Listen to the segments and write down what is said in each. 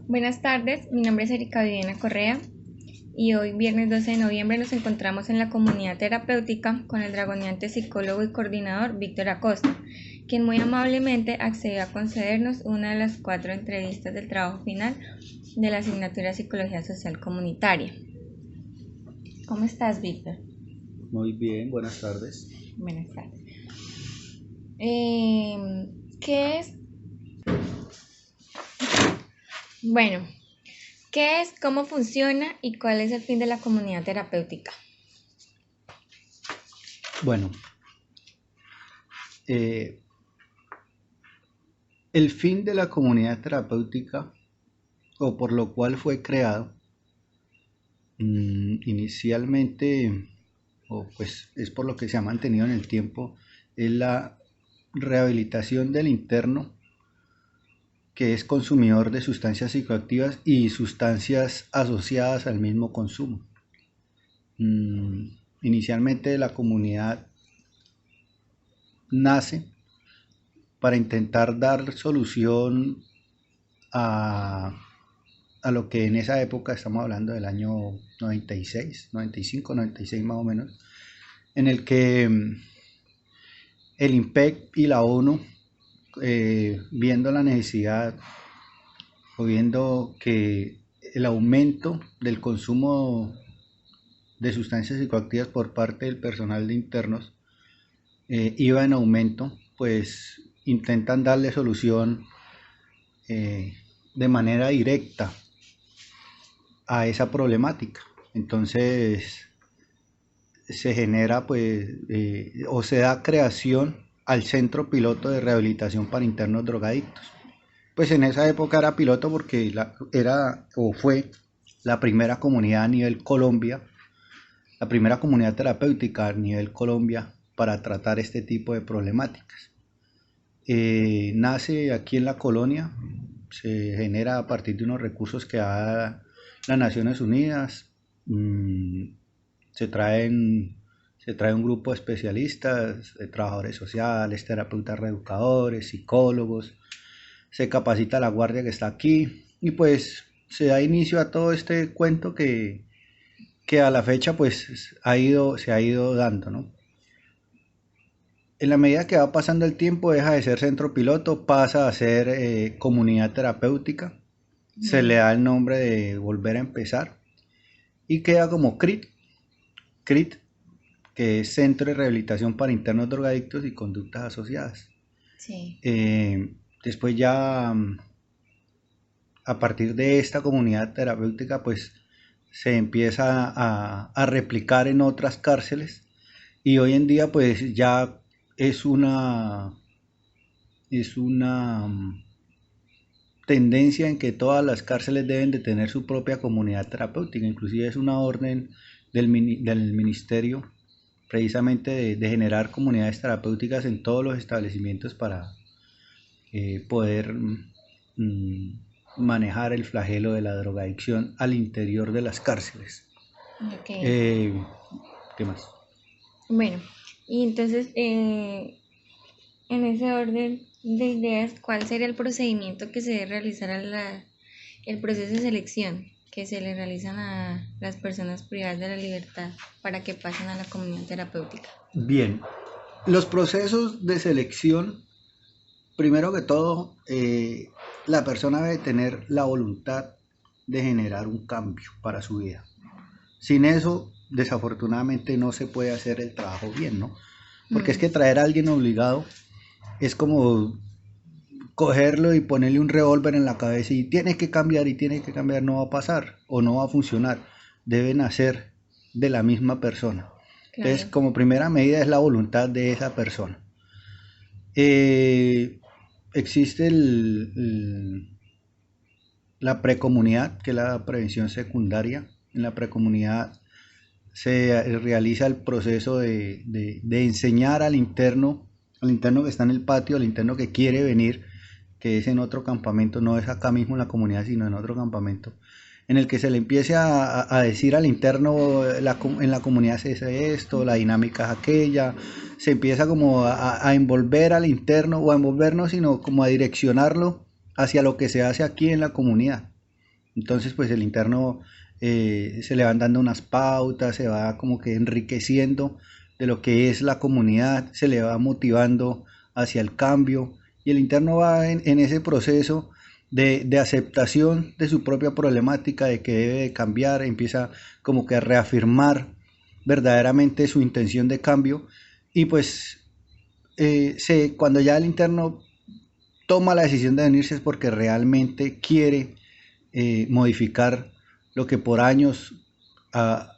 Buenas tardes, mi nombre es Erika Viviana Correa y hoy viernes 12 de noviembre nos encontramos en la comunidad terapéutica con el dragoneante psicólogo y coordinador Víctor Acosta, quien muy amablemente accedió a concedernos una de las 4 entrevistas del trabajo final de la asignatura de Psicología Social Comunitaria. ¿Cómo estás, Víctor? Muy bien, buenas tardes. Buenas tardes. ¿Qué es? Bueno, ¿qué es, cómo funciona y cuál es el fin de la comunidad terapéutica? Bueno, eh, el fin de la comunidad terapéutica, o por lo cual fue creado, inicialmente, o pues es por lo que se ha mantenido en el tiempo, es la rehabilitación del interno que es consumidor de sustancias psicoactivas y sustancias asociadas al mismo consumo. Inicialmente la comunidad nace para intentar dar solución a, a lo que en esa época, estamos hablando del año 96, 95, 96 más o menos, en el que el IMPEC y la ONU, viendo la necesidad o viendo que el aumento del consumo de sustancias psicoactivas por parte del personal de internos iba en aumento, pues intentan darle solución de manera directa a esa problemática. Entonces se genera pues o se da creación al Centro Piloto de Rehabilitación para Internos Drogadictos. Pues en esa época era piloto porque era o fue la primera comunidad a nivel Colombia, la primera comunidad terapéutica a nivel Colombia para tratar este tipo de problemáticas. Nace aquí en la colonia, se genera a partir de unos recursos que da las Naciones Unidas. Se traen se trae un grupo de especialistas, de trabajadores sociales, terapeutas reeducadores, psicólogos, se capacita a la guardia que está aquí y pues se da inicio a todo este cuento que a la fecha pues se ha ido dando, ¿no? En la medida que va pasando el tiempo deja de ser centro piloto, pasa a ser comunidad terapéutica, se le da el nombre de volver a empezar y queda como CRIT, que es Centro de Rehabilitación para Internos Drogadictos y Conductas Asociadas. Sí. Después ya a partir de esta comunidad terapéutica pues se empieza a replicar en otras cárceles y hoy en día pues ya es una tendencia en que todas las cárceles deben de tener su propia comunidad terapéutica, inclusive es una orden del ministerio precisamente de generar comunidades terapéuticas en todos los establecimientos para poder manejar el flagelo de la drogadicción al interior de las cárceles. Ok. Eh, ¿Qué más? Bueno, y entonces, en ese orden de ideas, ¿cuál sería el procedimiento que se debe realizar el proceso de selección que se le realizan a las personas privadas de la libertad para que pasen a la comunidad terapéutica? Bien, los procesos de selección, primero que todo, la persona debe tener la voluntad de generar un cambio para su vida. Sin eso, desafortunadamente, no se puede hacer el trabajo bien, ¿no? Porque es que traer a alguien obligado es como cogerlo y ponerle un revólver en la cabeza y tiene que cambiar, no va a pasar o no va a funcionar. Deben nacer de la misma persona. Entonces, Claro. como primera medida es la voluntad de esa persona. Eh, Existe la precomunidad, que es la prevención secundaria. En la precomunidad se realiza el proceso de enseñar al interno que está en el patio, al interno que quiere venir, que es en otro campamento, no es acá mismo en la comunidad, sino en otro campamento, en el que se le empiece a decir al interno, en la comunidad se hace esto, la dinámica es aquella, se empieza como a envolver al interno, o a envolvernos, sino como a direccionarlo hacia lo que se hace aquí en la comunidad. Entonces pues el interno se le van dando unas pautas, se va como que enriqueciendo de lo que es la comunidad, se le va motivando hacia el cambio y el interno va en ese proceso de aceptación de su propia problemática, de que debe de cambiar, empieza como que a reafirmar verdaderamente su intención de cambio y pues cuando ya el interno toma la decisión de venirse es porque realmente quiere modificar lo que por años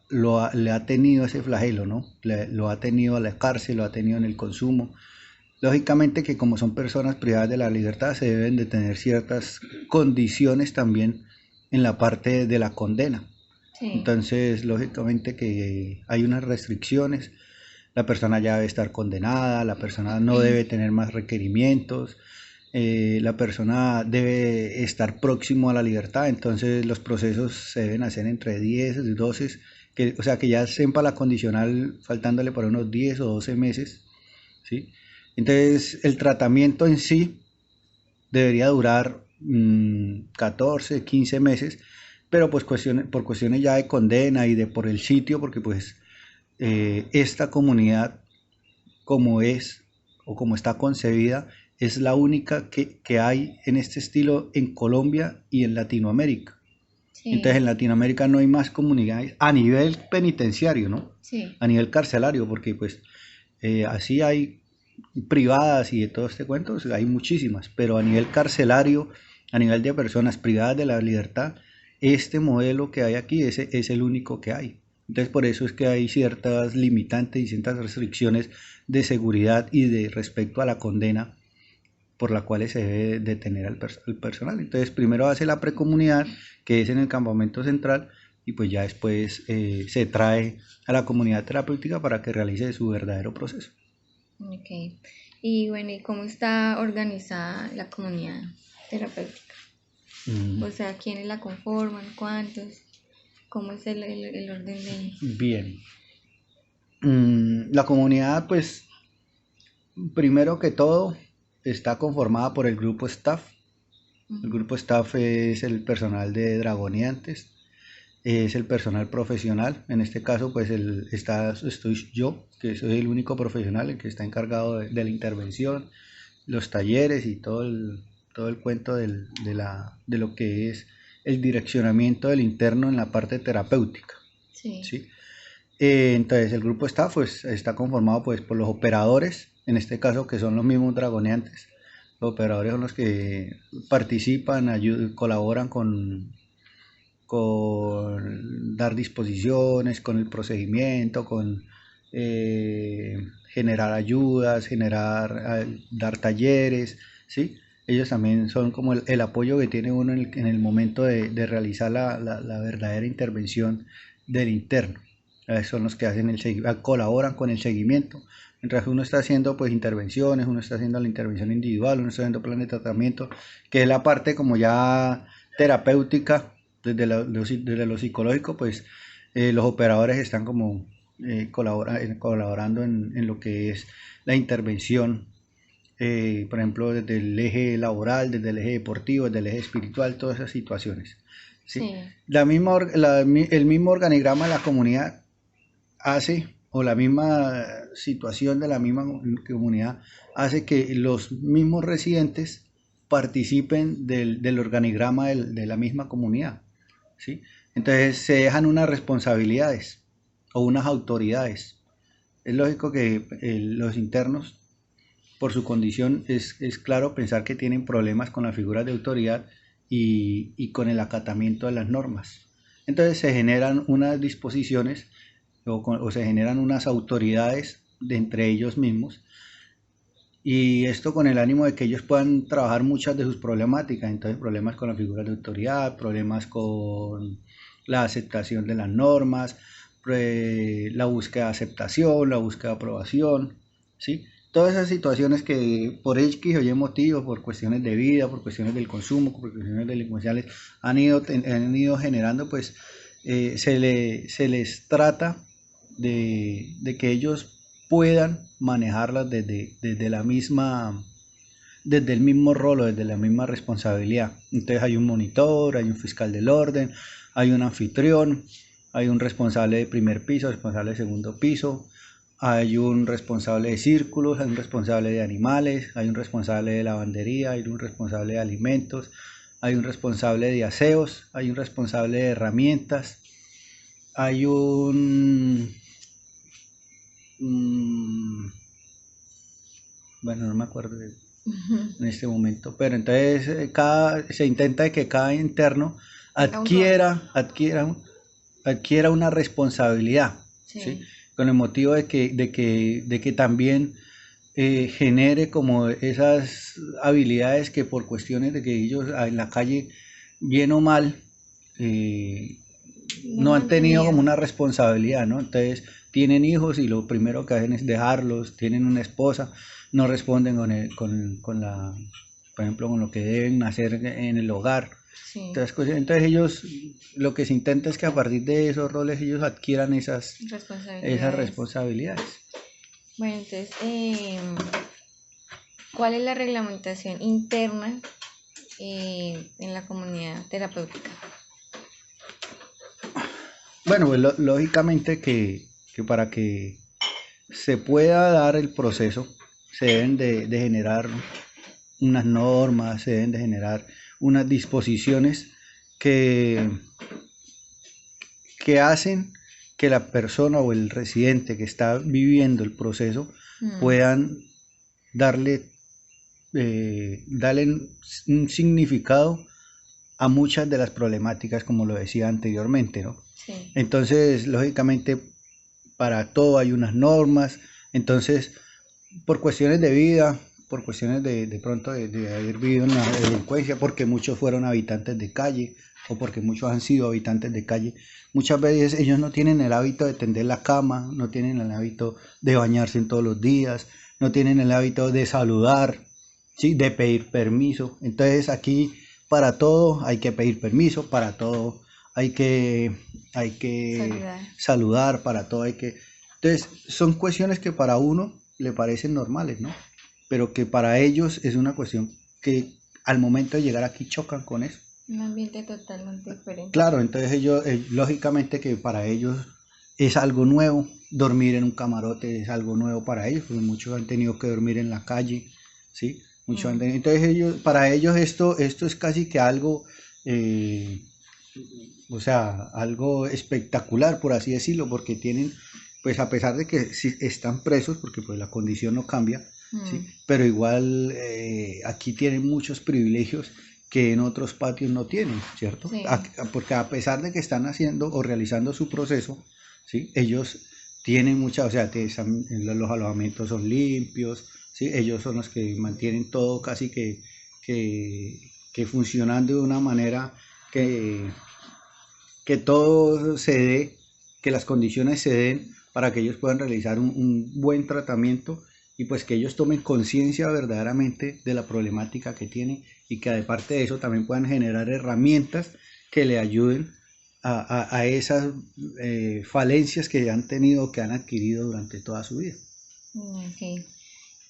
le ha tenido ese flagelo, ¿no? Lo ha tenido a la cárcel, lo ha tenido en el consumo. Lógicamente que como son personas privadas de la libertad se deben de tener ciertas condiciones también en la parte de la condena. Sí. Entonces, lógicamente que hay unas restricciones, la persona ya debe estar condenada, la persona no debe tener más requerimientos, la persona debe estar próximo a la libertad, entonces los procesos se deben hacer entre 10 y 12, o sea que ya sepa la condicional faltándole por unos 10 o 12 meses, ¿sí? Entonces el tratamiento en sí debería durar 14, 15 meses, pero pues por cuestiones ya de condena y de por el sitio, porque pues esta comunidad como es o como está concebida es la única que hay en este estilo en Colombia y en Latinoamérica. Sí. Entonces en Latinoamérica no hay más comunidades a nivel penitenciario, ¿no? Sí. A nivel carcelario, porque pues así hay privadas y de todo este cuento, pues, hay muchísimas, pero a nivel carcelario, a nivel de personas privadas de la libertad, este modelo que hay aquí es el único que hay. Entonces por eso es que hay ciertas limitantes y ciertas restricciones de seguridad y de respecto a la condena por la cual se debe detener al personal. Entonces primero hace la precomunidad, que es en el campamento central, y pues ya después se trae a la comunidad terapéutica para que realice su verdadero proceso. Ok. Y bueno, ¿y cómo está organizada la comunidad terapéutica? O sea, ¿quiénes la conforman? ¿Cuántos? ¿Cómo es el orden de...? Bien. La comunidad, pues, primero que todo, está conformada por el grupo staff. El grupo staff es el personal de Dragoneantes, es el personal profesional. En este caso, pues, estoy yo, que soy el único profesional, el que está encargado de la intervención, los talleres y todo el cuento de lo que es el direccionamiento del interno en la parte terapéutica. Sí. ¿Sí? Entonces el grupo staff pues, está conformado pues, por los operadores, en este caso que son los mismos dragoneantes. Los operadores son los que participan, colaboran con dar disposiciones, con el procedimiento, con generar ayudas, dar talleres, ¿sí? Ellos también son como el apoyo que tiene uno en el momento de realizar la verdadera intervención del interno. Son los que hacen colaboran con el seguimiento. Mientras uno está haciendo pues intervenciones, uno está haciendo la intervención individual, uno está haciendo plan de tratamiento, que es la parte como ya terapéutica desde lo psicológico, pues los operadores están como colaborando en lo que es la intervención, por ejemplo, desde el eje laboral, desde el eje deportivo, desde el eje espiritual, todas esas situaciones. ¿Sí? Sí. El mismo organigrama de la comunidad hace, o la misma situación de la misma comunidad hace que los mismos residentes participen del organigrama de la misma comunidad, ¿sí? Entonces se dejan unas responsabilidades o unas autoridades. Es lógico que los internos, por su condición, es claro pensar que tienen problemas con las figuras de autoridad y con el acatamiento de las normas. Entonces se generan unas disposiciones o se generan unas autoridades de entre ellos mismos, y esto con el ánimo de que ellos puedan trabajar muchas de sus problemáticas. Entonces problemas con las figuras de autoridad, problemas con la aceptación de las normas, la búsqueda de aceptación, la búsqueda de aprobación, ¿sí? Todas esas situaciones que por X o Y motivo, por cuestiones de vida, por cuestiones del consumo, por cuestiones delincuenciales, han ido generando, pues se les trata de que ellos puedan manejarlas desde la misma desde el mismo rol o desde la misma responsabilidad. Entonces hay un monitor, hay un fiscal del orden, hay un anfitrión, hay un responsable de primer piso, responsable de segundo piso, hay un responsable de círculos, hay un responsable de animales, hay un responsable de lavandería, hay un responsable de alimentos, hay un responsable de aseos, hay un responsable de herramientas, hay bueno, no me acuerdo en este momento, pero entonces se intenta de que cada interno adquiera una responsabilidad, Sí. ¿sí? Con el motivo de que también genere como esas habilidades que por cuestiones de que ellos en la calle, bien o mal, no han tenido como una responsabilidad, ¿no? Entonces tienen hijos y lo primero que hacen es dejarlos, tienen una esposa, no responden con la, por ejemplo, con lo que deben hacer en el hogar. Sí. Entonces ellos, lo que se intenta es que a partir de esos roles ellos adquieran esas responsabilidades. Bueno, entonces, ¿cuál es la reglamentación interna en la comunidad terapéutica? Bueno, pues lógicamente que para que se pueda dar el proceso, se deben de generar unas normas, se deben de generar unas disposiciones que hacen que la persona o el residente que está viviendo el proceso puedan darle un significado a muchas de las problemáticas, como lo decía anteriormente, ¿no? Sí. Entonces, lógicamente, para todo hay unas normas. Entonces, por cuestiones de vida, por cuestiones de pronto de haber vivido en la delincuencia, porque muchos fueron habitantes de calle o porque muchos han sido habitantes de calle, muchas veces ellos no tienen el hábito de tender la cama, no tienen el hábito de bañarse en todos los días, no tienen el hábito de saludar, ¿sí? De pedir permiso. Entonces aquí para todo hay que pedir permiso, para todo hay que saludar, para todo hay que... Entonces son cuestiones que para uno le parecen normales, ¿no? Pero que para ellos es una cuestión que al momento de llegar aquí chocan con eso. Un ambiente totalmente diferente. Claro, entonces ellos, lógicamente que para ellos es algo nuevo, dormir en un camarote es algo nuevo para ellos, porque muchos han tenido que dormir en la calle, ¿sí? Muchos han tenido, entonces para ellos esto es casi que algo, o sea, algo espectacular, por así decirlo, porque tienen, pues a pesar de que sí están presos, porque pues la condición no cambia, ¿sí? Pero igual aquí tienen muchos privilegios que en otros patios no tienen, ¿cierto? Sí. Porque a pesar de que están haciendo o realizando su proceso, ¿sí? Ellos tienen mucha, o sea, los alojamientos son limpios, ¿sí? Ellos son los que mantienen todo casi que funcionando de una manera que todo se dé, que las condiciones se den para que ellos puedan realizar un buen tratamiento y pues que ellos tomen conciencia verdaderamente de la problemática que tienen y que aparte de eso también puedan generar herramientas que le ayuden a esas falencias que han tenido, que han adquirido durante toda su vida. Okay.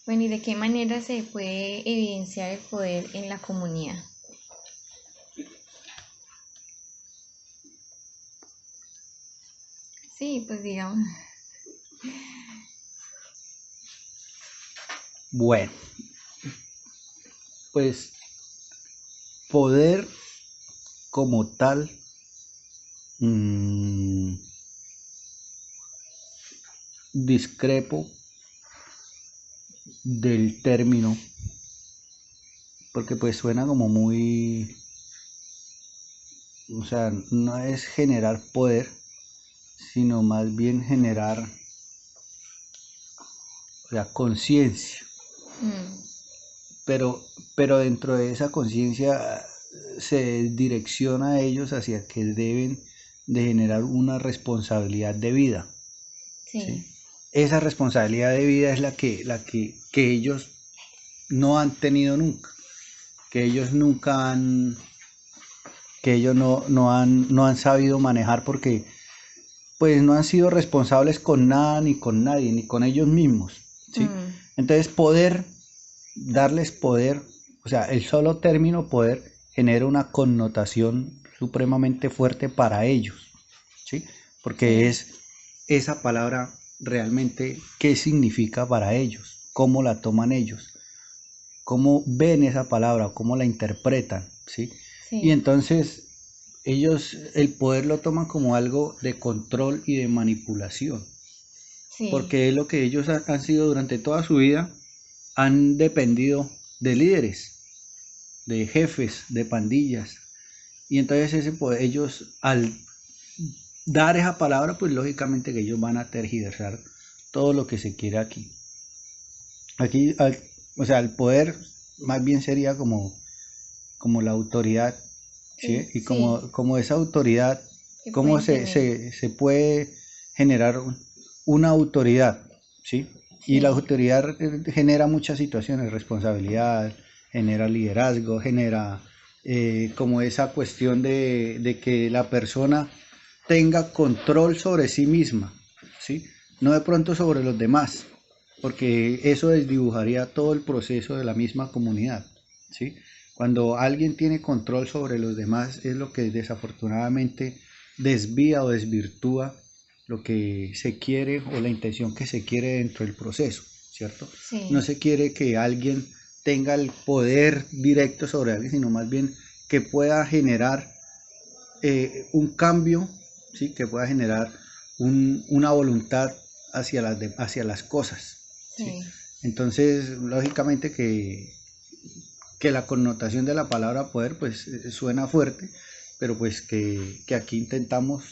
Bueno, ¿y de qué manera se puede evidenciar el poder en la comunidad? Sí, pues digamos. Bueno, pues poder como tal, discrepo del término, porque pues suena como muy, o sea, no es generar poder, sino más bien generar, o sea, conciencia. Pero dentro de esa conciencia se direcciona a ellos hacia que deben de generar una responsabilidad de vida. Sí. ¿Sí? Esa responsabilidad de vida es la que ellos no han tenido nunca, que ellos nunca han, que ellos no han sabido manejar porque pues no han sido responsables con nada ni con nadie, ni con ellos mismos, ¿sí? Entonces poder darles poder, o sea, el solo término poder genera una connotación supremamente fuerte para ellos, ¿sí? Porque Sí, es esa palabra realmente qué significa para ellos, cómo la toman ellos, cómo ven esa palabra, cómo la interpretan, ¿sí? Y sí, entonces ellos el poder lo toman como algo de control y de manipulación, sí, porque es lo que ellos han sido durante toda su vida, han dependido de líderes, de jefes, de pandillas. Y entonces ese poder, ellos al dar esa palabra, pues lógicamente que ellos van a tergiversar todo lo que se quiere aquí. Aquí, o sea, el poder más bien sería como la autoridad, ¿sí? sí, Y sí, como esa autoridad, que cómo pueden tener. se puede generar una autoridad, ¿sí? Y la Sí, autoridad genera muchas situaciones, responsabilidad, genera liderazgo, genera como esa cuestión de que la persona tenga control sobre sí misma, ¿sí? No de pronto sobre los demás, porque eso desdibujaría todo el proceso de la misma comunidad, ¿sí? Cuando alguien tiene control sobre los demás es lo que desafortunadamente desvía o desvirtúa lo que se quiere o la intención que se quiere dentro del proceso, ¿cierto? No sí, se quiere que alguien tenga el poder directo sobre alguien, sino más bien que pueda generar un cambio, ¿sí? Que pueda generar una voluntad hacia las cosas, ¿sí? sí. Entonces, lógicamente que la connotación de la palabra poder pues suena fuerte, pero pues que aquí intentamos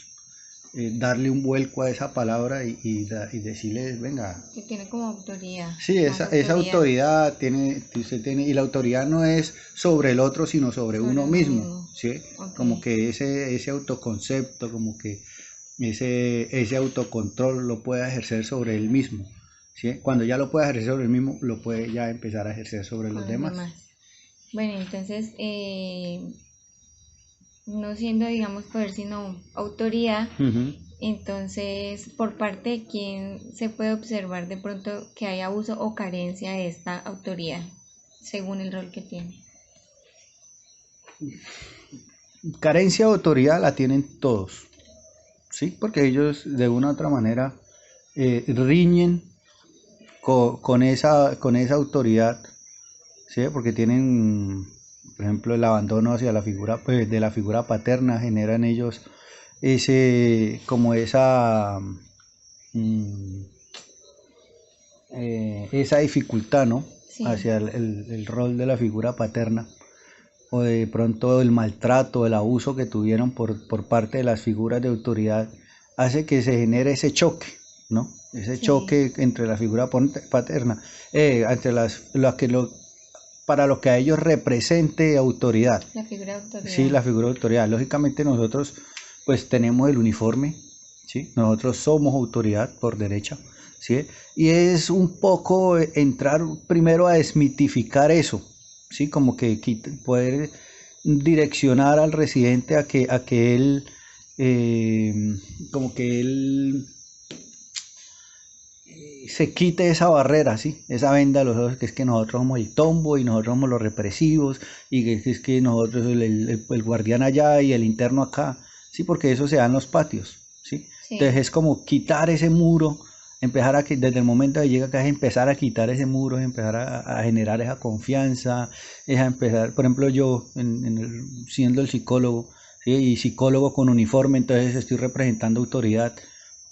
darle un vuelco a esa palabra y decirles, venga, Que tiene como autoridad, sí, más esa autoridad autoridad tiene, usted tiene, y la autoridad no es sobre el otro, sino sobre sobre uno uno mismo, mismo. ¿sí? Ok, Como que ese autoconcepto, como que ese autocontrol lo pueda ejercer sobre él mismo, ¿sí? Cuando ya lo pueda ejercer sobre él mismo, lo puede ya empezar a ejercer sobre los con los demás. demás. Bueno, entonces, no siendo, digamos, poder, sino autoridad, Ujú. entonces, por parte de quién se puede observar de pronto que hay abuso o carencia de esta autoridad, según el rol que tiene. Carencia de autoridad la tienen todos, ¿sí? Porque ellos de una u otra manera riñen con esa autoridad, ¿sí? Porque tienen, por ejemplo, el abandono hacia la figura, pues, de la figura paterna, generan ellos como mm, esa dificultad, ¿no? Sí, Hacia el rol de la figura paterna, o de pronto el maltrato, el abuso que tuvieron por parte de las figuras de autoridad, hace que se genere ese choque, ¿no? Ese sí, choque entre la figura paterna, entre para lo que a ellos represente autoridad, la figura de ¿sí? autoridad. La figura de autoridad. Lógicamente nosotros pues tenemos el uniforme, ¿sí? Nosotros somos autoridad por derecha, ¿sí? Y es un poco entrar primero a desmitificar eso, ¿sí? Como que poder direccionar al residente a que él, eh, como que él se quite esa barrera, ¿sí? Esa venda de los ojos, que es que nosotros somos el tombo y nosotros somos los represivos y que es que nosotros el guardián allá y el interno acá, ¿sí? Porque eso se da en los patios, ¿sí? Entonces Sí, es como quitar ese muro, empezar desde el momento que llega acá es empezar a quitar ese muro, es empezar a generar esa confianza, es a empezar, por ejemplo yo, siendo el psicólogo, ¿sí? Y psicólogo con uniforme, entonces estoy representando autoridad,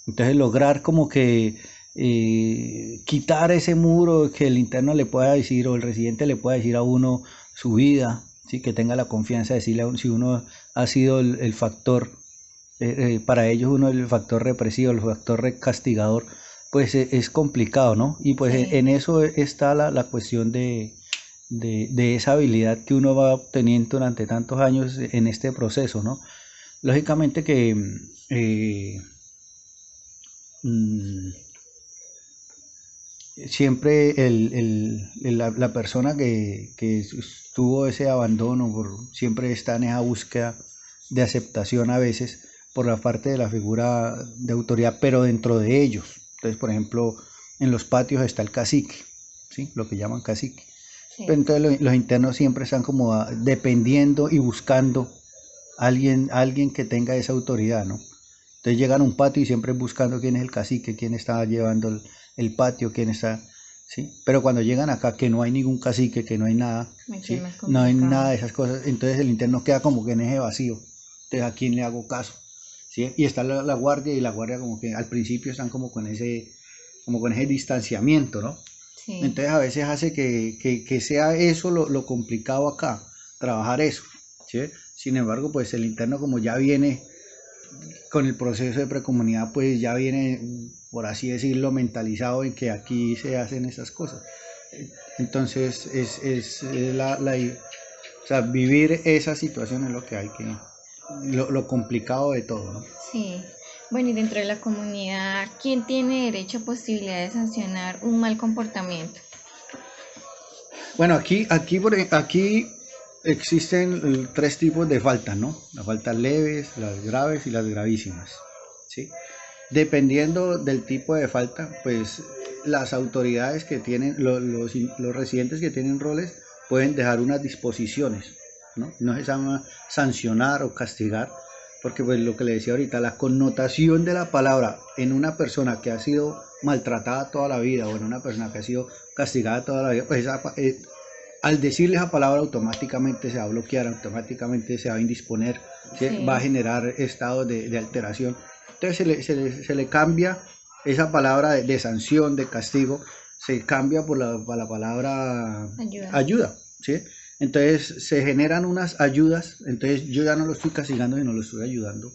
entonces lograr como que quitar ese muro que el interno le pueda decir o el residente le pueda decir a uno su vida, ¿sí? Que tenga la confianza de decirle a uno si uno ha sido el factor, para ellos uno el factor represivo, el factor castigador, pues es complicado, ¿no? Y pues sí, en eso está la cuestión de esa habilidad que uno va obteniendo durante tantos años en este proceso, ¿no? Lógicamente que mm, siempre la persona que tuvo ese abandono, siempre está en esa búsqueda de aceptación a veces por la parte de la figura de autoridad, pero dentro de ellos. Entonces, por ejemplo, en los patios está el cacique, ¿sí? Lo que llaman cacique. Pero Sí, entonces los internos siempre están como dependiendo y buscando alguien que tenga esa autoridad, ¿no? Entonces llegan a un patio y siempre buscando quién es el cacique, quién está llevando el patio, quién está, ¿sí? Pero cuando llegan acá que no hay ningún cacique, que no hay nada, aquí es ¿sí? más No hay nada complicado. de esas cosas, entonces el interno queda como que en ese vacío. Entonces, ¿a quién le hago caso? ¿Sí? Y está la guardia y la guardia como que al principio están como con ese distanciamiento, ¿no? Sí, Entonces a veces hace que sea eso lo complicado acá, trabajar eso, ¿sí? Sin embargo, pues el interno como ya viene con el proceso de precomunidad, pues ya viene, por así decirlo, mentalizado en que aquí se hacen esas cosas. Entonces es o sea, vivir esa situación es lo que hay que, lo complicado de todo, ¿no? sí. Bueno, y dentro de la comunidad, ¿quién tiene derecho o posibilidad de sancionar un mal comportamiento? Bueno, aquí existen tres tipos de faltas, ¿no? Las faltas leves, las graves y las gravísimas, ¿sí? Dependiendo del tipo de falta, pues las autoridades que tienen, los residentes que tienen roles pueden dejar unas disposiciones, ¿no? No se llama sancionar o castigar, porque pues lo que le decía ahorita, la connotación de la palabra en una persona que ha sido maltratada toda la vida o en una persona que ha sido castigada toda la vida, pues al decirle esa palabra automáticamente se va a bloquear, automáticamente se va a indisponer, ¿sí? Va a Sí, generar estados de alteración. Entonces se le cambia esa palabra de sanción, de castigo, se cambia por la palabra ayuda. ayuda, ¿sí? Entonces se generan unas ayudas, entonces yo ya no lo estoy castigando, sino lo estoy ayudando,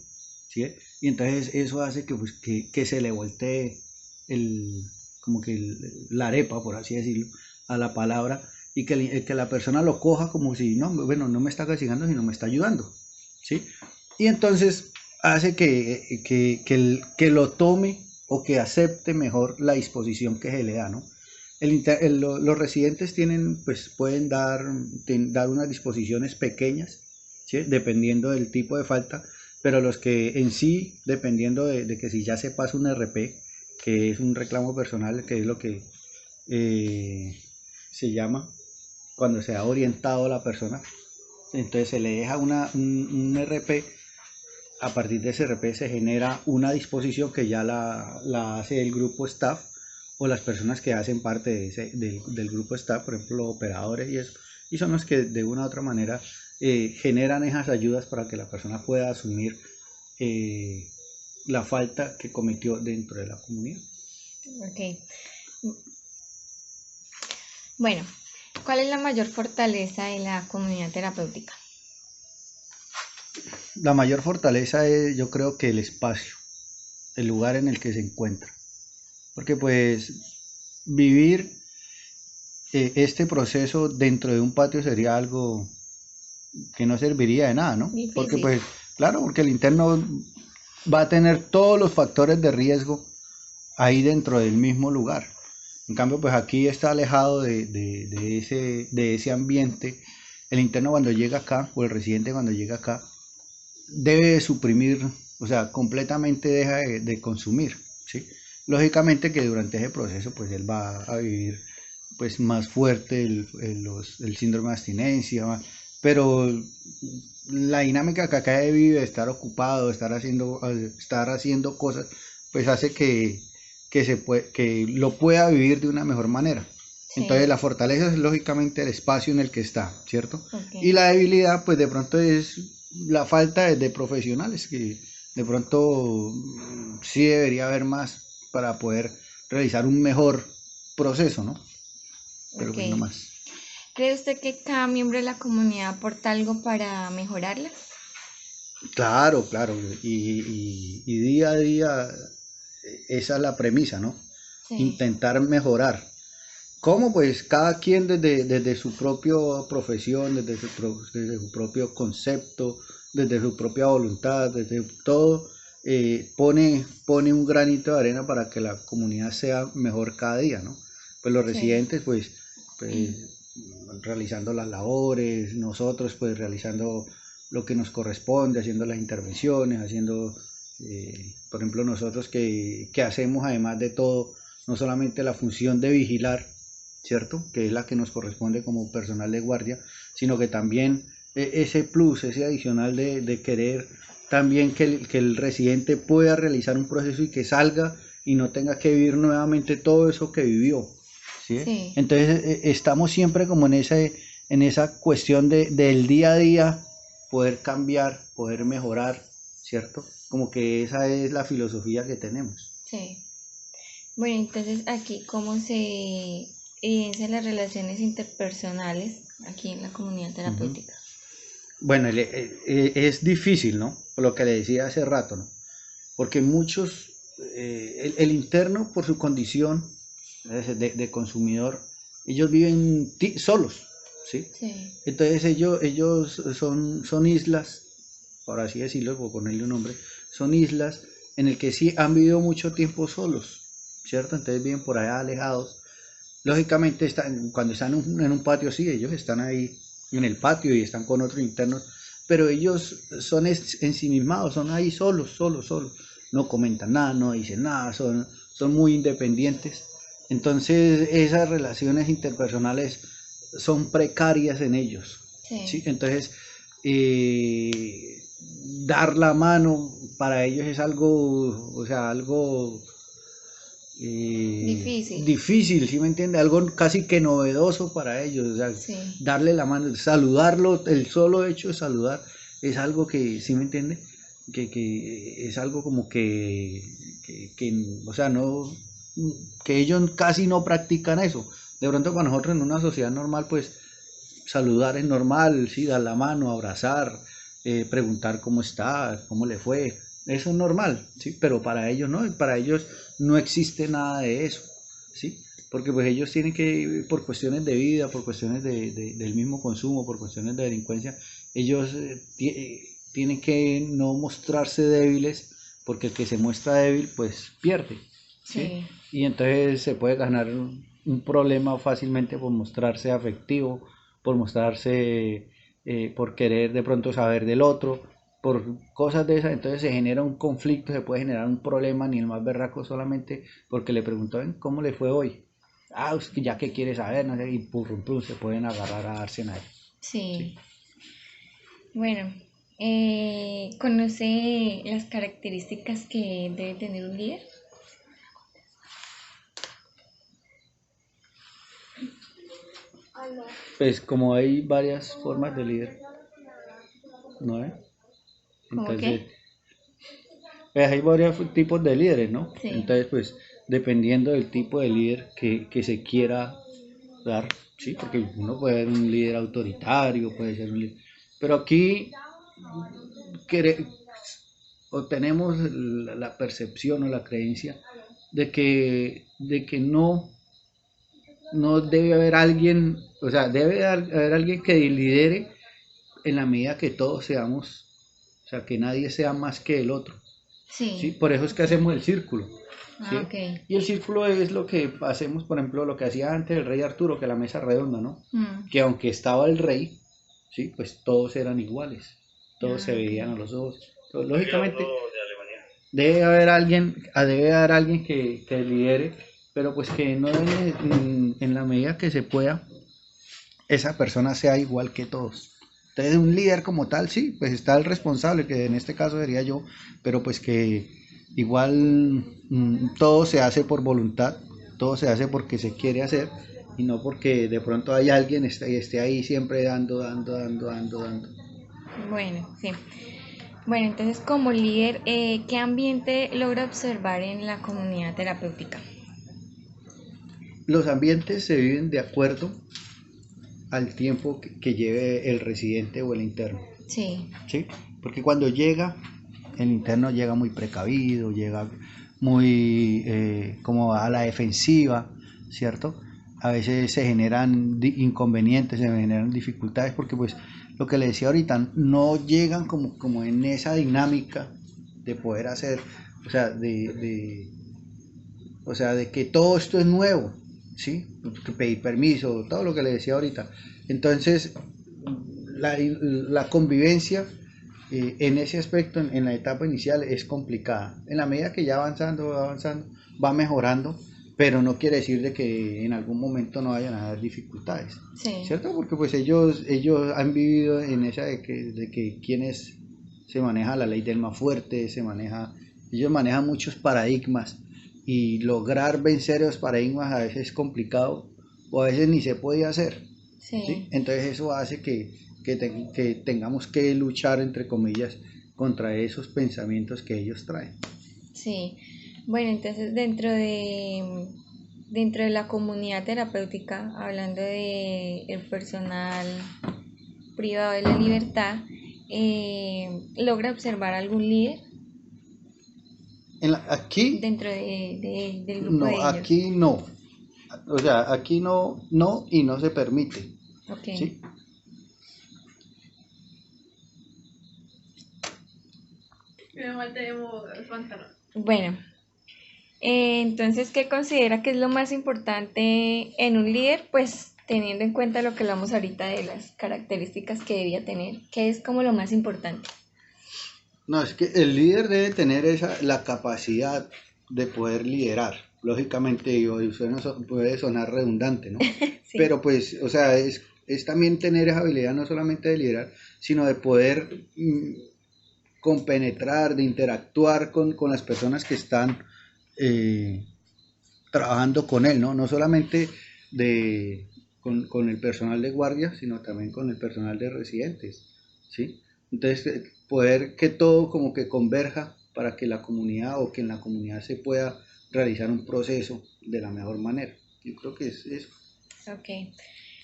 ¿sí? Y entonces eso hace que se le voltee el, como que la arepa, por así decirlo, a la palabra y que la persona lo coja como si, no, bueno, no me está castigando, sino me está ayudando, ¿sí? Y entonces hace que lo tome o que acepte mejor la disposición que se le da, ¿no? Los residentes tienen, pues pueden dar unas disposiciones pequeñas, ¿sí? Dependiendo del tipo de falta, pero los que en sí, dependiendo de que si ya se pasa un RP, que es un reclamo personal, que es lo que eh, se llama cuando se ha orientado a la persona, entonces se le deja un RP, a partir de ese RP se genera una disposición que ya la hace el grupo staff o las personas que hacen parte del grupo staff, por ejemplo los operadores y eso, y son los que de una u otra manera generan esas ayudas para que la persona pueda asumir eh, la falta que cometió dentro de la comunidad. Ok. Bueno, ¿cuál es la mayor fortaleza de la comunidad terapéutica? La mayor fortaleza es, yo creo, que el espacio, el lugar en el que se encuentra, porque pues vivir este proceso dentro de un patio sería algo que no serviría de nada, ¿no? Porque Difícil. pues, claro, porque el interno va a tener todos los factores de riesgo ahí dentro del mismo lugar. En cambio, pues aquí está alejado de ese ambiente. El interno cuando llega acá, o el residente cuando llega acá, debe suprimir, o sea, completamente deja de consumir, ¿sí? Lógicamente que durante ese proceso, pues él va a vivir pues más fuerte el síndrome de abstinencia, pero la dinámica que acá vive, estar ocupado, estar haciendo cosas, pues hace que lo pueda vivir de una mejor manera. Entonces Sí, la fortaleza es lógicamente el espacio en el que está, ¿cierto? ok. Y la debilidad, pues de pronto es la falta de profesionales, que de pronto sí debería haber más para poder realizar un mejor proceso, ¿no? Pero Ok. pues no más. ¿Cree usted que cada miembro de la comunidad aporta algo para mejorarla? Claro, claro. Y día a día esa es la premisa, ¿no? Sí, Intentar mejorar. ¿Cómo? Pues cada quien desde su propia profesión, desde su propio concepto, desde su propia voluntad, desde todo, pone un granito de arena para que la comunidad sea mejor cada día, ¿no? Pues los sí. residentes, pues realizando las labores, nosotros pues realizando lo que nos corresponde, haciendo las intervenciones, haciendo, por ejemplo, nosotros que hacemos además de todo, no solamente la función de vigilar, ¿cierto? Que es la que nos corresponde como personal de guardia, sino que también ese plus, ese adicional de querer también que el residente pueda realizar un proceso y que salga y no tenga que vivir nuevamente todo eso que vivió, ¿sí? Sí, Entonces estamos siempre como en esa cuestión del día a día, poder cambiar, poder mejorar, ¿cierto? Como que esa es la filosofía que tenemos. sí. Bueno, entonces aquí, ¿cómo se evidencian las relaciones interpersonales aquí en la comunidad Ujú. terapéutica? Bueno, es difícil, ¿no? Por lo que le decía hace rato, ¿no? Porque muchos, el interno por su condición de consumidor, ellos viven solos, ¿sí? Sí, Entonces ellos son islas, por así decirlo, por ponerle un nombre, son islas en el que sí han vivido mucho tiempo solos, ¿cierto? Entonces viven por allá alejados. Lógicamente cuando están en un patio, sí, ellos están ahí en el patio y están con otros internos, pero ellos son ensimismados, son ahí solos, solos, solos. No comentan nada, no dicen nada, son muy independientes. Entonces esas relaciones interpersonales son precarias en ellos, ¿sí? sí, Entonces, dar la mano para ellos es algo, o sea, algo difícil, difícil, ¿sí me entiende? Algo casi que novedoso para ellos, o sea, sí, darle la mano, saludarlo, el solo hecho de saludar es algo que, ¿sí me entiende? Que es algo como o sea, no, que ellos casi no practican eso. De pronto para nosotros en una sociedad normal, pues saludar es normal, sí, dar la mano, abrazar, preguntar cómo está, cómo le fue, eso es normal, sí, pero para ellos no, para ellos no existe nada de eso, sí, porque pues ellos tienen que, por cuestiones de vida, por cuestiones del mismo consumo, por cuestiones de delincuencia, ellos tienen que no mostrarse débiles, porque el que se muestra débil, pues pierde, sí, sí, y entonces se puede ganar un problema fácilmente por mostrarse afectivo, por mostrarse, por querer de pronto saber del otro, por cosas de esas, entonces se genera un conflicto, se puede generar un problema, ni el más berraco solamente porque le preguntó, "Ven, ¿cómo le fue hoy? Ah, es que ya que quiere saber, no sé, y pum, se pueden agarrar a darse nadie. ¿Sí? sí. Bueno, ¿conoce las características que debe tener un líder? Pues como hay varias formas de líder, ¿no? ¿Cómo Entonces, qué? pues hay varios tipos de líderes, ¿no? Sí, Entonces, pues dependiendo del tipo de líder que se quiera dar, sí, porque uno puede ser un líder autoritario, puede ser un líder, pero aquí quere- o tenemos la percepción o la creencia de que no debe haber alguien, o sea, debe haber alguien que lidere en la medida que todos seamos, o sea, que nadie sea más que el otro, ¿sí? sí, Por eso es que ok. hacemos el círculo, Ah, ¿sí? ok. Y el círculo es lo que hacemos, por ejemplo, lo que hacía antes el rey Arturo, que la mesa redonda, ¿no? Mm, Que aunque estaba el rey, ¿sí? Pues todos eran iguales, todos se ah, ok. veían a los ojos. Entonces, lógicamente, debe haber alguien que lidere, pero pues que no en la medida que se pueda, esa persona sea igual que todos. Entonces, un líder como tal, sí, pues está el responsable, que en este caso sería yo, pero pues que igual todo se hace por voluntad, todo se hace porque se quiere hacer y no porque de pronto hay alguien esté ahí siempre dando. Bueno, sí. Bueno, entonces como líder, ¿qué ambiente logra observar en la comunidad terapéutica? Los ambientes se viven de acuerdo al tiempo que lleve el residente o el interno, Sí, ¿sí? Porque cuando llega, el interno llega muy precavido, llega muy como a la defensiva, ¿cierto? A veces se generan inconvenientes, se generan dificultades porque pues lo que le decía ahorita, no llegan como en esa dinámica de poder hacer, o sea, de que todo esto es nuevo, ¿sí? Que pedir permiso, todo lo que le decía ahorita. Entonces, la convivencia en ese aspecto, en la etapa inicial, es complicada. En la medida que ya va avanzando, va mejorando, pero no quiere decir de que en algún momento no vayan a haber dificultades, Sí, ¿cierto? Porque pues ellos han vivido en esa de que quienes se maneja la ley del más fuerte, ellos manejan muchos paradigmas y lograr vencer esos paradigmas a veces es complicado o a veces ni se puede hacer, ¿sí? sí, Entonces eso hace que tengamos que luchar, entre comillas, contra esos pensamientos que ellos traen. sí. Bueno, entonces dentro de la comunidad terapéutica, hablando de el personal privado de la libertad, ¿logra observar algún líder Aquí, del grupo de no, ellos? aquí no. O sea, aquí no y no se permite, Ok. ¿sí? Bueno, entonces, ¿qué considera que es lo más importante en un líder? Pues teniendo en cuenta lo que hablamos ahorita de las características que debía tener, ¿qué es como lo más importante? No, es que el líder debe tener la capacidad de poder liderar. Lógicamente, puede sonar redundante, ¿no? Sí, Pero pues, o sea, es también tener esa habilidad no solamente de liderar, sino de poder compenetrar, de interactuar con las personas que están eh, trabajando con él, ¿no? No solamente con el personal de guardia, sino también con el personal de residentes, ¿sí? Entonces, poder que todo como que converja para que la comunidad o que en la comunidad se pueda realizar un proceso de la mejor manera. Yo creo que es eso. ok.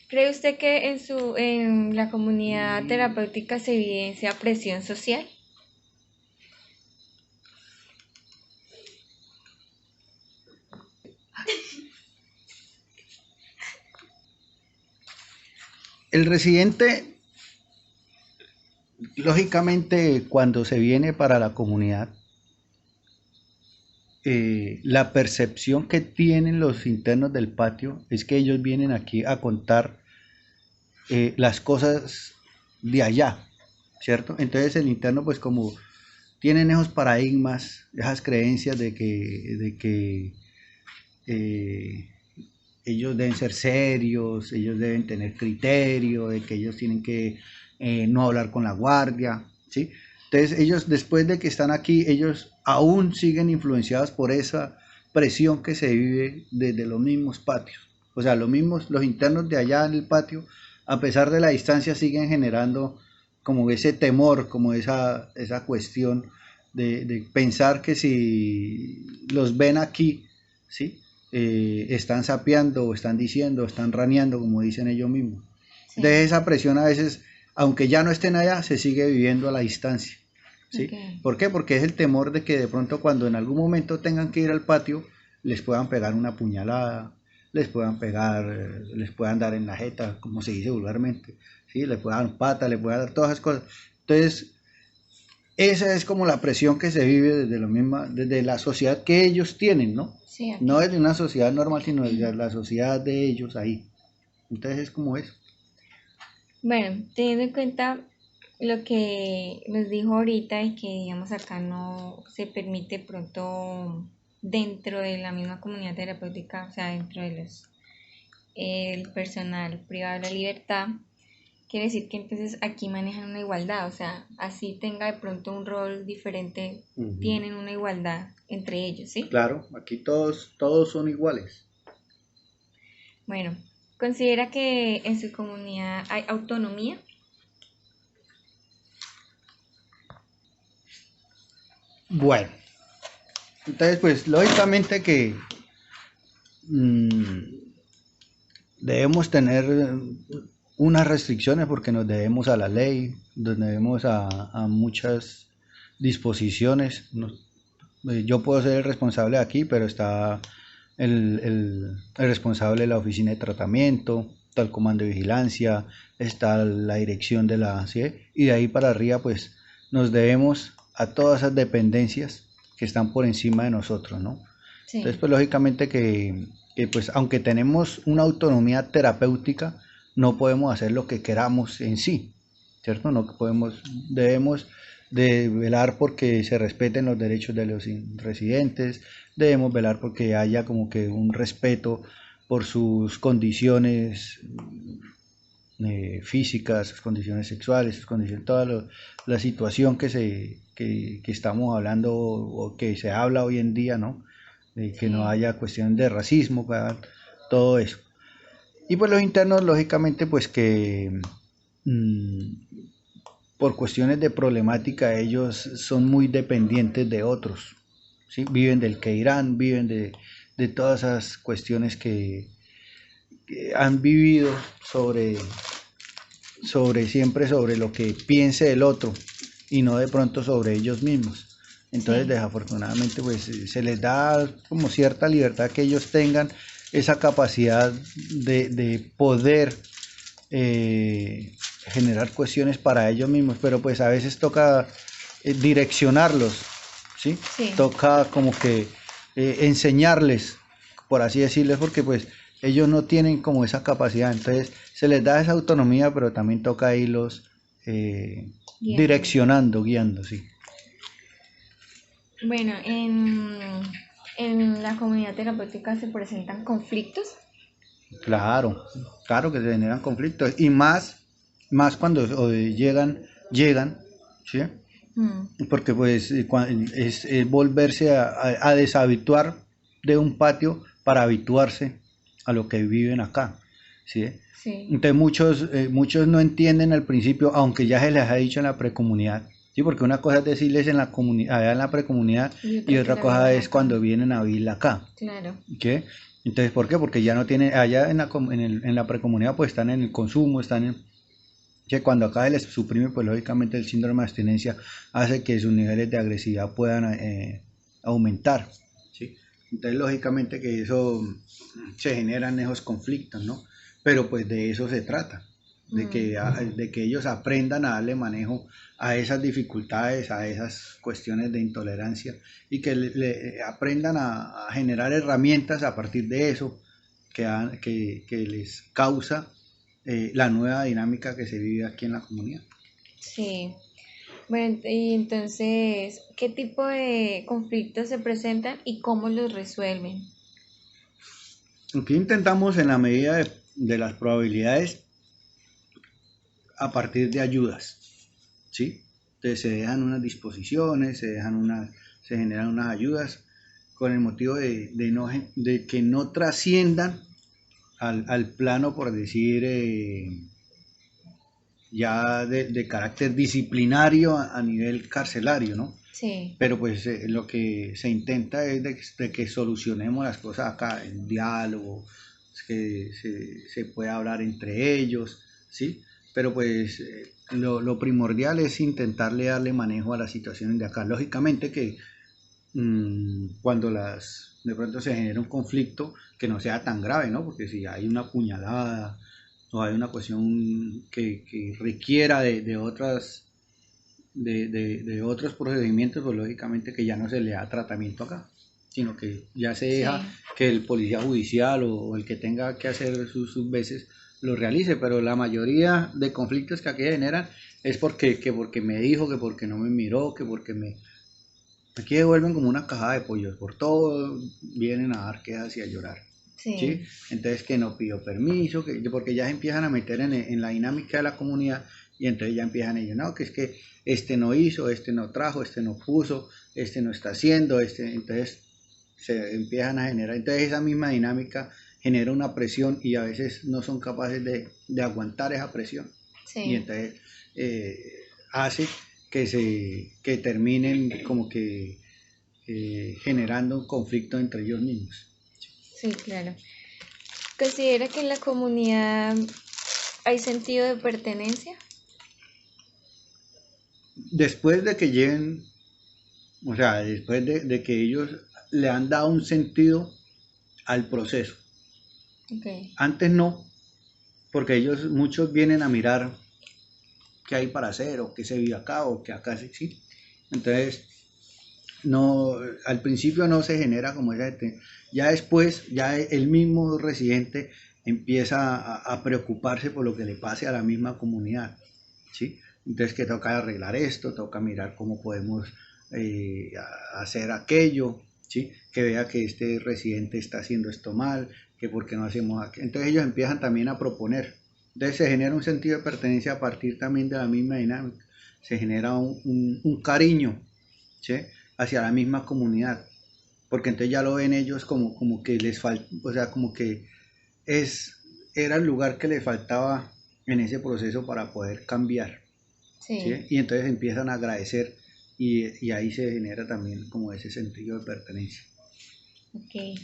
¿Cree usted que en la comunidad terapéutica se evidencia presión social? El residente, lógicamente, cuando se viene para la comunidad, la percepción que tienen los internos del patio es que ellos vienen aquí a contar las cosas de allá, ¿cierto? Entonces el interno, pues como tienen esos paradigmas, esas creencias de que eh, ellos deben ser serios, ellos deben tener criterio, de que ellos tienen que no hablar con la guardia, ¿sí? Entonces ellos después de que están aquí, ellos aún siguen influenciados por esa presión que se vive desde los mismos patios. O sea, los internos de allá en el patio, a pesar de la distancia, siguen generando como ese temor, como esa cuestión de pensar que si los ven aquí, ¿sí? Están sapeando o están diciendo, o están raneando, como dicen ellos mismos. De Sí, esa presión a veces, aunque ya no estén allá, se sigue viviendo a la distancia. ok, ¿Sí? ¿Por qué? Porque es el temor de que de pronto cuando en algún momento tengan que ir al patio, les puedan pegar una puñalada, les puedan dar en la jeta, como se dice vulgarmente, ¿sí? Les puedan dar pata, les puedan dar todas esas cosas. Entonces, esa es como la presión que se vive desde la sociedad que ellos tienen, ¿no? sí, No ok. desde una sociedad normal, sino desde la sociedad de ellos ahí. Entonces es como eso. Bueno, teniendo en cuenta lo que nos dijo ahorita y que digamos acá no se permite pronto dentro de la misma comunidad terapéutica, o sea, dentro de el personal privado de la libertad, quiere decir que entonces aquí manejan una igualdad, o sea, así tenga de pronto un rol diferente, Ujú. tienen una igualdad entre ellos, ¿sí? Claro, aquí todos son iguales. Bueno, ¿considera que en su comunidad hay autonomía? Bueno, entonces pues lógicamente que mm, debemos tener unas restricciones porque nos debemos a la ley, nos debemos a muchas disposiciones. Yo puedo ser el responsable aquí, pero está el responsable de la oficina de tratamiento, está el comando de vigilancia, está la dirección de la ¿sí? Y de ahí para arriba pues nos debemos a todas esas dependencias que están por encima de nosotros, ¿no? Entonces Sí, pues lógicamente que pues aunque tenemos una autonomía terapéutica, no podemos hacer lo que queramos en sí, ¿cierto? No podemos, debemos de velar porque se respeten los derechos de los residentes, debemos velar porque haya como que un respeto por sus condiciones físicas, sus condiciones sexuales, sus condiciones, la situación que estamos hablando o que se habla hoy en día, ¿no? Que no Sí, haya cuestión de racismo, todo eso. Y pues los internos, lógicamente, pues que mmm, por cuestiones de problemática ellos son muy dependientes de otros, ¿sí? Viven del que irán, viven de todas esas cuestiones que han vivido siempre sobre lo que piense el otro y no de pronto sobre ellos mismos. Entonces, sí, desafortunadamente, pues se les da como cierta libertad que ellos tengan esa capacidad de poder generar cuestiones para ellos mismos, pero pues a veces toca direccionarlos, ¿sí? sí. Toca como que enseñarles, por así decirles, porque pues ellos no tienen como esa capacidad, entonces se les da esa autonomía, pero también toca irlos Guiando. direccionando, guiando, sí. Bueno, en la comunidad terapéutica se presentan conflictos. Claro, claro que se generan conflictos y más cuando llegan, ¿sí? Mm, Porque pues es volverse a deshabituar de un patio para habituarse a lo que viven acá, ¿sí? sí, Entonces muchos no entienden al principio, aunque ya se les ha dicho en la precomunidad, ¿sí? Porque una cosa es decirles en la comunidad, allá en la precomunidad, y y otra que otra la cosa viven es acá. cuando vienen a vivir acá, Claro, ¿sí? Entonces, ¿por qué? Porque ya no tienen, allá en la precomunidad pues están en el consumo, están en, que cuando acá se les suprime, pues lógicamente el síndrome de abstinencia hace que sus niveles de agresividad puedan aumentar, ¿sí? Entonces, lógicamente que eso se generan esos conflictos, ¿no? Pero pues de eso se trata, mm, de que ellos aprendan a darle manejo a esas dificultades, a esas cuestiones de intolerancia y que aprendan a generar herramientas a partir de eso que les causa la nueva dinámica que se vive aquí en la comunidad. sí. Bueno, y entonces, ¿qué tipo de conflictos se presentan y cómo los resuelven? Aquí intentamos en la medida de las probabilidades a partir de ayudas, ¿sí? Entonces se dejan unas disposiciones, se generan unas ayudas con el motivo de que no trasciendan al plano, por decir, ya de carácter disciplinario a nivel carcelario, ¿no? Sí, Pero pues lo que se intenta es de que solucionemos las cosas acá, en diálogo, que se pueda hablar entre ellos, ¿sí? Pero pues lo primordial es intentarle darle manejo a las situaciones de acá. Lógicamente que cuando de pronto se genera un conflicto que no sea tan grave, ¿no? Porque si hay una puñalada o hay una cuestión que requiera de otros procedimientos, pues lógicamente que ya no se le da tratamiento acá, sino que ya se deja sí, que el policía judicial o el que tenga que hacer sus veces lo realice, pero la mayoría de conflictos que aquí generan es porque me dijo, que porque no me miró, que porque me... Aquí devuelven como una caja de pollos, por todo vienen a dar quejas y a llorar. ¿Sí? sí, Entonces que no pidió permiso, porque ya se empiezan a meter en la dinámica de la comunidad y entonces ya empiezan ellos, no, que es que este no hizo, este no trajo, este no puso, este no está haciendo, entonces se empiezan a generar, entonces esa misma dinámica genera una presión y a veces no son capaces de aguantar esa presión y sí, entonces hace que terminen como que generando un conflicto entre ellos mismos. sí, claro. ¿Considera que en la comunidad hay sentido de pertenencia? Después de que lleguen, o sea, después de que ellos le han dado un sentido al proceso. Ok, Antes no, porque ellos muchos vienen a mirar qué hay para hacer o qué se vive acá o qué acá sí, sí. Entonces, no, al principio no se genera como esa, ya después, ya el mismo residente empieza a preocuparse por lo que le pase a la misma comunidad, ¿sí? Entonces que toca arreglar esto, toca mirar cómo podemos hacer aquello, ¿sí? Que vea que este residente está haciendo esto mal, que por qué no hacemos aquello. Entonces ellos empiezan también a proponer. Entonces se genera un sentido de pertenencia a partir también de la misma dinámica. Se genera un cariño, ¿sí? Hacia la misma comunidad. Porque entonces ya lo ven ellos como que les falta, o sea, como que era el lugar que les faltaba en ese proceso para poder cambiar. Sí. ¿Sí? Y entonces empiezan a agradecer y ahí se genera también como ese sentido de pertenencia. Ok.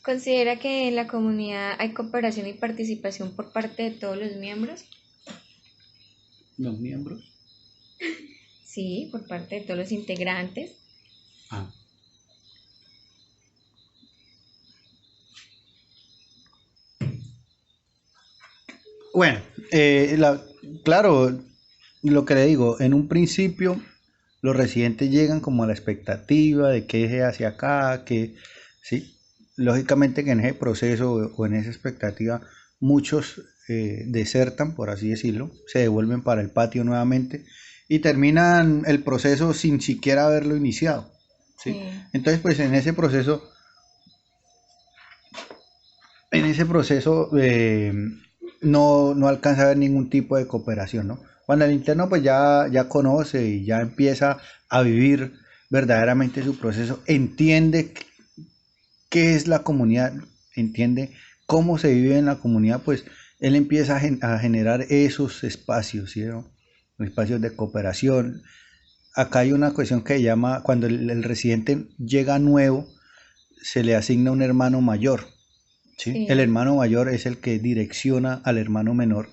¿Considera que en la comunidad hay cooperación y participación por parte de todos los miembros? ¿Los miembros? Sí, por parte de todos los integrantes. Ah. Bueno, claro, lo que le digo, en un principio los residentes llegan como a la expectativa de que es hacia acá, que sí, lógicamente que en ese proceso o en esa expectativa muchos desertan, por así decirlo, se devuelven para el patio nuevamente y terminan el proceso sin siquiera haberlo iniciado. ¿Sí? Sí. Entonces, pues en ese proceso no alcanza a haber ningún tipo de cooperación, ¿no? Cuando el interno pues ya conoce y ya empieza a vivir verdaderamente su proceso, entiende qué es la comunidad, entiende cómo se vive en la comunidad, pues él empieza a generar esos espacios, ¿sí, no? Espacios de cooperación. Acá hay una cuestión que se llama, cuando el residente llega nuevo, se le asigna un hermano mayor. ¿Sí? Sí. El hermano mayor es el que direcciona al hermano menor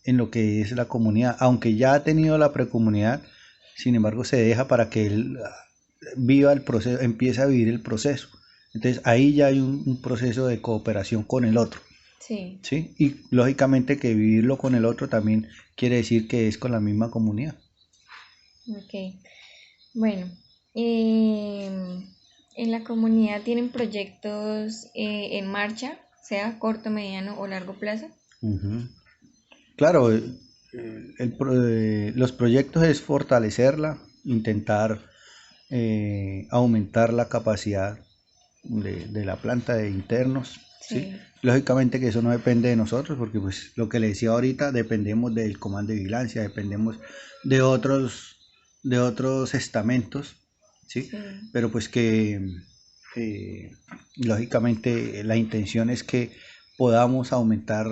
en lo que es la comunidad, aunque ya ha tenido la precomunidad, sin embargo se deja para que él viva el proceso, empiece a vivir el proceso. Entonces ahí ya hay un proceso de cooperación con el otro. Sí. ¿Sí? Y lógicamente que vivirlo con el otro también quiere decir que es con la misma comunidad. Ok. Bueno, en la comunidad tienen proyectos en marcha, sea corto, mediano o largo plazo. Uh-huh. Claro, los proyectos es fortalecerla, intentar aumentar la capacidad de la planta de internos, ¿sí? Sí. Lógicamente que eso no depende de nosotros, porque pues lo que le decía ahorita, dependemos del comando de vigilancia, dependemos de otros estamentos, ¿sí? Sí. Pero pues que lógicamente la intención es que podamos aumentar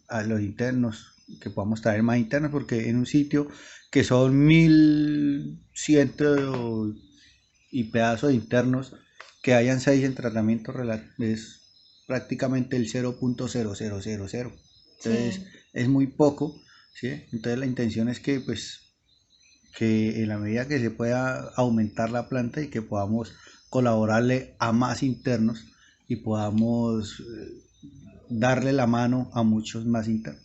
a los internos, que podamos traer más internos, porque en un sitio que son 1100 y pedazos de internos, que hayan 6 en tratamiento es prácticamente el 0.0000. Entonces Sí. es muy poco, ¿sí? Entonces la intención es que pues que en la medida que se pueda aumentar la planta y que podamos colaborarle a más internos y podamos darle la mano a muchos más internos.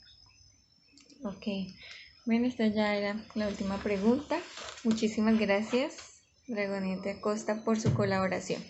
Ok. Bueno, esta ya era la última pregunta. Muchísimas gracias, Dragoniente Acosta, por su colaboración.